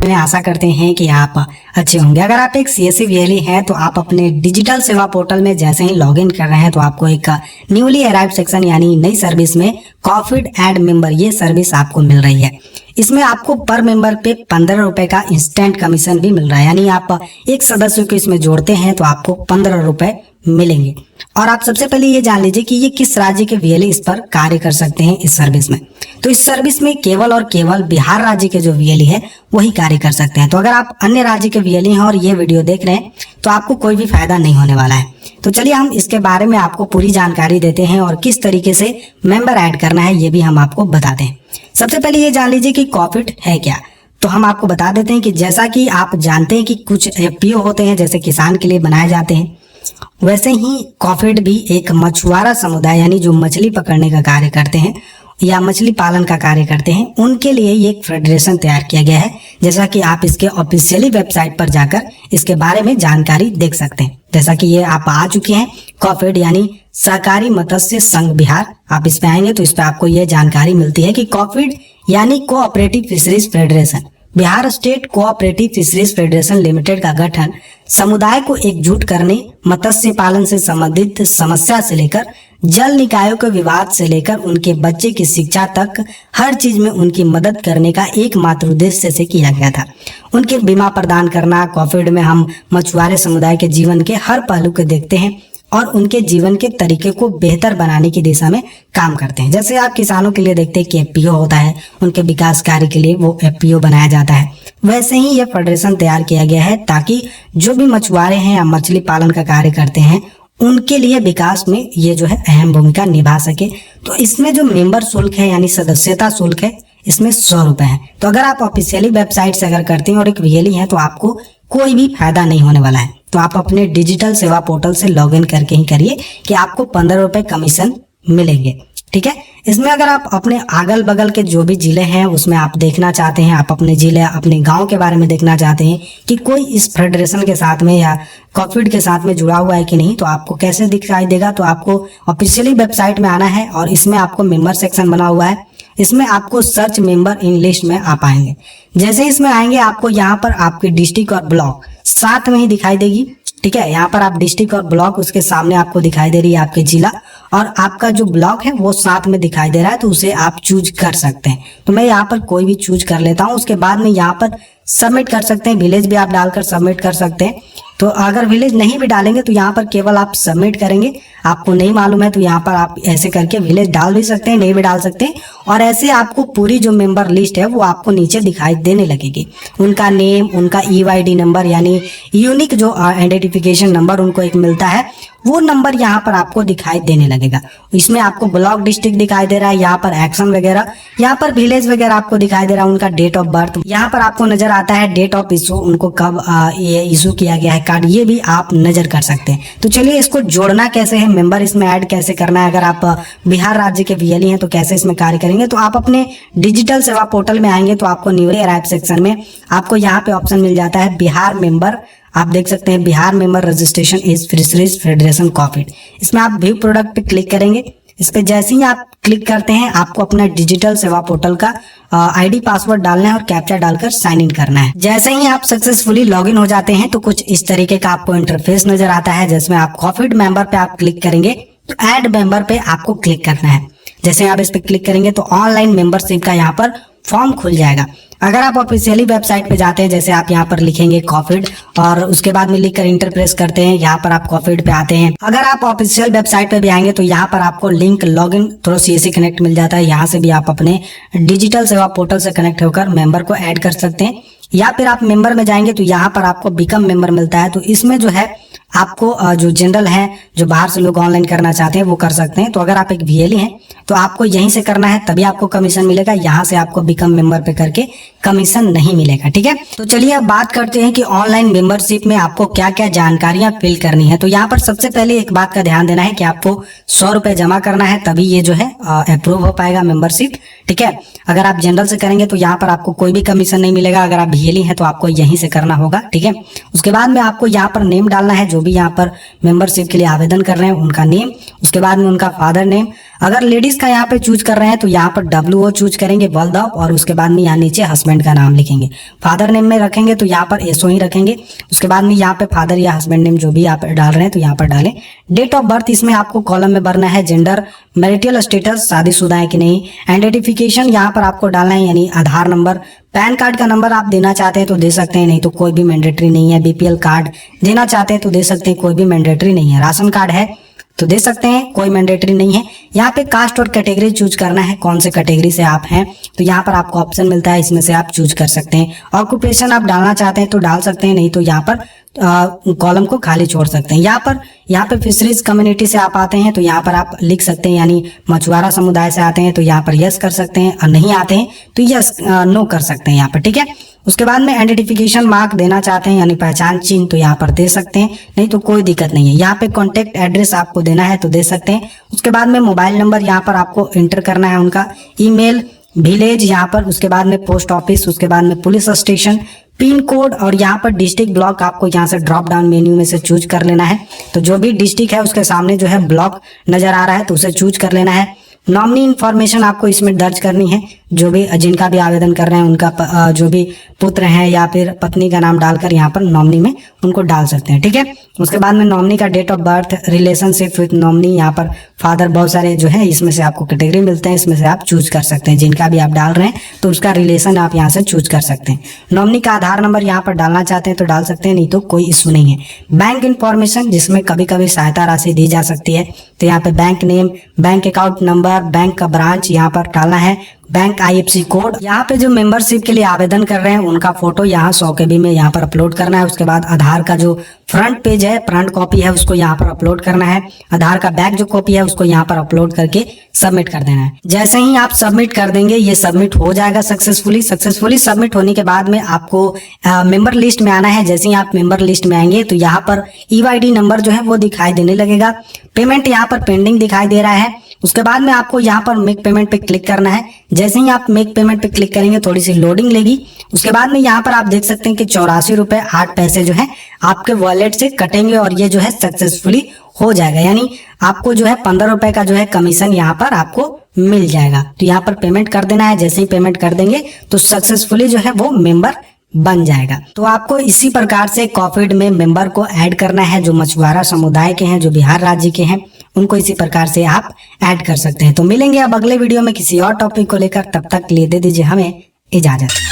मैं आशा करते हैं कि आप अच्छे होंगे। अगर आप एक सीएससी वीएलई हैं तो आप अपने डिजिटल सेवा पोर्टल में जैसे ही लॉगिन कर रहे हैं तो आपको एक न्यूली अराइव्ड सेक्शन यानी नई सर्विस में कॉफीड ऐड मेंबर ये सर्विस आपको मिल रही है। इसमें आपको पर मेंबर पे 15 रुपए का इंस्टेंट कमीशन भी मिल रहा है, यानी आप एक सदस्य को इसमें जोड़ते हैं तो आपको 15 रुपए मिलेंगे। और आप सबसे पहले ये जान लीजिए कि ये किस राज्य के वीएलई इस पर कार्य कर सकते हैं इस सर्विस में। तो इस सर्विस में केवल और केवल बिहार राज्य के जो वीएलई है वही कार्य कर सकते हैं। तो अगर आप अन्य राज्य के वीएलई हैं और ये वीडियो देख रहे हैं तो आपको कोई भी फायदा नहीं होने वाला है। तो चलिए हम इसके बारे में आपको पूरी जानकारी देते हैं और किस तरीके से मेंबर ऐड करना है ये भी हम आपको बताते हैं। सबसे पहले ये जान लीजिए कि कॉफीड है क्या। तो हम आपको बता देते हैं कि जैसा कि आप जानते हैं कि कुछ एफपीओ होते हैं जैसे किसान के लिए बनाए जाते हैं, वैसे ही कॉफीड भी एक मछुआरा समुदाय यानी जो मछली पकड़ने का कार्य करते हैं या मछली पालन का कार्य करते हैं उनके लिए ये एक फेडरेशन तैयार किया गया है। जैसा कि आप इसके ऑफिशियली वेबसाइट पर जाकर इसके बारे में जानकारी देख सकते हैं। जैसा कि ये आप आ चुके हैं कॉफीड यानी सहकारी मत्स्य संघ बिहार, आप इस पे आएंगे तो इस पे आपको ये जानकारी मिलती है कि कॉफीड यानी cooperative fisheries federation, Bihar state cooperative fisheries federation limited का गठन समुदाय को एकजुट करने, मत्स्य पालन से संबंधित समस्या से लेकर जल निकायों के विवाद से लेकर उनके बच्चे की शिक्षा तक हर चीज में उनकी मदद करने का एकमात्र उद्देश्य से किया गया था। उनके बीमा प्रदान करना। कॉफीड में हम मछुआरे समुदाय के जीवन के हर पहलू को देखते हैं और उनके जीवन के तरीके को बेहतर बनाने की दिशा में काम करते हैं। जैसे आप किसानों के लिए देखते हैं कि एफपीओ होता है, उनके विकास कार्य के लिए वो एफपीओ बनाया जाता है, वैसे ही ये फेडरेशन तैयार किया गया है ताकि जो भी मछुआरे हैं या मछली पालन का कार्य करते हैं उनके लिए विकास में ये जो है अहम भूमिका निभा सके। तो इसमें जो मेंबर शुल्क है यानी सदस्यता शुल्क है इसमें 100 रुपए है। तो अगर आप ऑफिशियली वेबसाइट से अगर करते हैं और एक वीएलई है तो आपको कोई भी फायदा नहीं होने वाला है। तो आप अपने डिजिटल सेवा पोर्टल से लॉगिन करके ही करिए कि आपको 15 रुपए कमीशन मिलेंगे। ठीक है। इसमें अगर आप अपने अगल बगल के जो भी जिले हैं उसमें आप देखना चाहते हैं, आप अपने जिले अपने गांव के बारे में देखना चाहते हैं कि कोई इस फेडरेशन के साथ में या कॉफीड के साथ में जुड़ा हुआ है कि नहीं, तो आपको कैसे दिखाई देगा। तो आपको ऑफिशियली वेबसाइट में आना है और इसमें आपको मेंबर सेक्शन बना हुआ है, इसमें आपको सर्च मेंबर इन लिस्ट में आप आएंगे। जैसे इसमें आएंगे आपको यहाँ पर आपकी डिस्ट्रिक्ट और ब्लॉक साथ में ही दिखाई देगी। ठीक है। यहाँ पर आप डिस्ट्रिक्ट और ब्लॉक उसके सामने आपको दिखाई दे रही है आपके जिला, और आपका जो ब्लॉक है वो साथ में दिखाई दे रहा है तो उसे आप चूज कर सकते हैं। तो मैं यहाँ पर कोई भी चूज कर लेता हूँ। उसके बाद में यहाँ पर सबमिट कर सकते हैं, विलेज भी आप डालकर सबमिट कर सकते हैं। तो अगर विलेज नहीं भी डालेंगे तो यहाँ पर केवल आप सबमिट करेंगे। आपको नहीं मालूम है तो यहाँ पर आप ऐसे करके विलेज डाल भी सकते हैं, नहीं भी डाल सकते हैं, और ऐसे आपको पूरी जो मेंबर लिस्ट है वो आपको नीचे दिखाई देने लगेगी। उनका नेम, उनका ईवाईडी नंबर यानी यूनिक जो आइडेंटिफिकेशन नंबर उनको एक मिलता है वो नंबर यहाँ पर आपको दिखाई देने लगेगा। इसमें आपको ब्लॉक डिस्ट्रिक्ट दिखाई दे रहा है, यहाँ पर एक्शन वगैरह, यहाँ पर विलेज वगैरह आपको दिखाई दे रहा है, उनका डेट ऑफ बर्थ, यहाँ पर आपको नजर आता है डेट ऑफ इशू, उनको कब ये इशू किया गया है कार्ड, ये भी आप नजर कर सकते हैं। तो चलिए इसको जोड़ना कैसे है, मेंबर इसमें ऐड कैसे करना है। अगर आप बिहार राज्य के वीएलई हैं तो कैसे इसमें कार्य करेंगे। तो आप अपने डिजिटल सेवा पोर्टल में आएंगे तो आपको न्यूली अराइव्ड सेक्शन में आपको यहाँ पे ऑप्शन मिल जाता है बिहार मेंबर। आप देख सकते हैं Bihar member registration is fisheries federation कॉफीड। इसमें आप व्यू प्रोडक्ट पे क्लिक करेंगे। इस पे जैसे ही आप क्लिक करते हैं आपको अपना डिजिटल सेवा पोर्टल का आईडी पासवर्ड डालना है और कैप्चा डालकर साइन इन करना है। जैसे ही आप सक्सेसफुली लॉगिन हो जाते हैं तो कुछ इस तरीके का आपको इंटरफेस नजर आता है, जिसमें आप कॉफीड मेंबर पे आप क्लिक करेंगे तो ऐड मेंबर पे आपको क्लिक करना है। जैसे आप इस पे क्लिक करेंगे तो ऑनलाइन मेंबरशिप का यहाँ पर फॉर्म खुल जाएगा। अगर आप ऑफिशियली वेबसाइट पे जाते हैं, जैसे आप यहाँ पर लिखेंगे कॉफीड और उसके बाद में लिखकर इंटर प्रेस करते हैं, यहाँ पर आप कॉफीड पे आते हैं। अगर आप ऑफिशियल वेबसाइट पे भी आएंगे तो यहाँ पर आपको link login through CSC connect मिल जाता है। यहाँ से भी आप अपने डिजिटल सेवा पोर्टल से कनेक्ट होकर मेंबर को ऐड कर सकते हैं, या फिर आप मेंबर में जाएंगे तो यहाँ पर आपको बिकम मेंबर मिलता है। तो इसमें जो है आपको जो जनरल है, जो बाहर से लोग ऑनलाइन करना चाहते हैं वो कर सकते हैं। तो अगर आप एक वीएलई हैं तो आपको यहीं से करना है तभी आपको कमीशन मिलेगा, यहाँ से आपको बिकम मेंबर पे करके कमीशन नहीं मिलेगा। ठीक है। तो चलिए अब बात करते हैं कि ऑनलाइन मेंबरशिप में आपको क्या क्या जानकारियां फिल करनी है। तो यहाँ पर सबसे पहले एक बात का ध्यान देना है कि आपको 100 रुपए जमा करना है तभी ये जो है अप्रूव हो पाएगा मेंबरशिप। ठीक है। अगर आप जनरल से करेंगे तो यहाँ पर आपको कोई भी कमीशन नहीं मिलेगा। अगर आप वीएलई हैं तो आपको यहीं से करना होगा। ठीक है। उसके बाद में आपको यहाँ पर नेम डालना है, जो भी यहाँ पर मेंबरशिप के लिए आवेदन कर रहे हैं उनका नेम, उसके बाद में उनका फादर नेम, अगर लेडीज का यहाँ पे चूज कर रहे हैं तो यहाँ पर WO चूज करेंगे, वल्दा, और उसके बाद में यहाँ नीचे हस्बैंड का नाम लिखेंगे। फादर नेम में रखेंगे तो यहाँ पर SO ही रखेंगे। उसके बाद में यहाँ पे फादर या हस्बैंड नेम जो भी आप डाल रहे हैं तो यहाँ पर डालें। डेट ऑफ बर्थ इसमें आपको कॉलम में भरना है। जेंडर, मैरिटल स्टेटस, शादीशुदा है कि नहीं। आइडेंटिफिकेशन यहाँ पर आपको डालना है, यानी आधार नंबर। पैन कार्ड का नंबर आप देना चाहते हैं तो दे सकते हैं, नहीं तो कोई भी मैंडेटरी नहीं है। BPL कार्ड देना चाहते हैं तो दे सकते हैं, कोई भी मैंडेटरी नहीं है। राशन कार्ड है तो दे सकते हैं, कोई मैंडेटरी नहीं है। यहाँ पे कास्ट और कैटेगरी चूज करना है, कौन से कैटेगरी से आप हैं तो यहाँ पर आपको ऑप्शन मिलता है, इसमें से आप चूज कर सकते हैं। ऑक्यूपेशन आप डालना चाहते हैं तो डाल सकते हैं, नहीं तो यहाँ पर कॉलम को खाली छोड़ सकते हैं। यहाँ पे फिशरीज कम्युनिटी से आप आते हैं तो यहाँ पर आप लिख सकते हैं, यानी मछुआरा समुदाय से आते हैं तो यहाँ पर यस कर सकते हैं, और नहीं आते हैं तो यस नो कर सकते हैं यहाँ पर, ठीक है। उसके बाद में आइडेंटिफिकेशन मार्क देना चाहते हैं, यानी पहचान चिन्ह, तो यहाँ पर दे सकते हैं, नहीं तो कोई दिक्कत नहीं है। यहाँ पे कॉन्टेक्ट एड्रेस आपको देना है तो दे सकते हैं। उसके बाद में मोबाइल नंबर यहाँ पर आपको एंटर करना है उनका, ईमेल, विलेज यहाँ पर, उसके बाद में पोस्ट ऑफिस, उसके बाद में पुलिस स्टेशन, पिन कोड, और यहाँ पर डिस्ट्रिक्ट ब्लॉक आपको यहाँ से ड्रॉप डाउन मेन्यू में से चूज कर लेना है। तो जो भी डिस्ट्रिक्ट है उसके सामने जो है ब्लॉक नजर आ रहा है तो उसे चूज कर लेना है। नॉमिनी इन्फॉर्मेशन आपको इसमें दर्ज करनी है, जो भी जिनका भी आवेदन कर रहे हैं उनका जो भी पुत्र हैं या फिर पत्नी का नाम डालकर यहाँ पर नॉमिनी में उनको डाल सकते हैं, ठीक है। उसके बाद में नॉमिनी का date of birth, relationship with nominee, यहाँ पर फादर, बहुत सारे जो है इसमें से आपको कैटेगरी मिलते हैं, इसमें से आप चूज कर सकते हैं। जिनका भी आप डाल रहे हैं तो उसका रिलेशन आप यहाँ से चूज कर सकते हैं। नॉमिनी का आधार नंबर यहाँ पर डालना चाहते हैं तो डाल सकते हैं, नहीं तो कोई इशू नहीं है। बैंक इन्फॉर्मेशन, जिसमें कभी कभी सहायता राशि दी जा सकती है, तो यहाँ पे bank name, bank account number, bank का ब्रांच यहाँ पर डालना है, बैंक IFSC कोड। यहाँ पे जो मेंबरशिप के लिए आवेदन कर रहे हैं उनका फोटो यहाँ 100 KB में यहाँ पर अपलोड करना है। उसके बाद आधार का जो फ्रंट पेज है, फ्रंट कॉपी है, उसको यहाँ पर अपलोड करना है। आधार का बैक जो कॉपी है उसको यहाँ पर अपलोड करके सबमिट कर देना है। जैसे ही आप सबमिट कर देंगे ये सबमिट हो जाएगा सक्सेसफुली सबमिट होने के बाद में आपको मेंबर लिस्ट में आना है। जैसे ही आप मेंबर लिस्ट में आएंगे तो यहाँ पर EYD नंबर जो है वो दिखाई देने लगेगा। पेमेंट यहाँ पर पेंडिंग दिखाई दे रहा है। उसके बाद में आपको यहाँ पर मेक पेमेंट पे क्लिक करना है। जैसे ही आप मेक पेमेंट पे क्लिक करेंगे थोड़ी सी लोडिंग लेगी। उसके बाद में यहाँ पर आप देख सकते हैं कि 84 रुपए 8 पैसे जो है आपके वॉलेट से कटेंगे और ये जो है सक्सेसफुली हो जाएगा, यानी आपको जो है 15 रुपए का जो है कमीशन यहाँ पर आपको मिल जाएगा। तो यहाँ पर पेमेंट कर देना है। जैसे ही पेमेंट कर देंगे तो सक्सेसफुली जो है वो मेंबर बन जाएगा। तो आपको इसी प्रकार से कॉफीड में मेंबर को ऐड करना है, जो मछुआरा समुदाय के हैं, जो बिहार राज्य के हैं, उनको इसी प्रकार से आप ऐड कर सकते हैं। तो मिलेंगे अब अगले वीडियो में किसी और टॉपिक को लेकर, तब तक लिए दे दीजिए हमें इजाजत।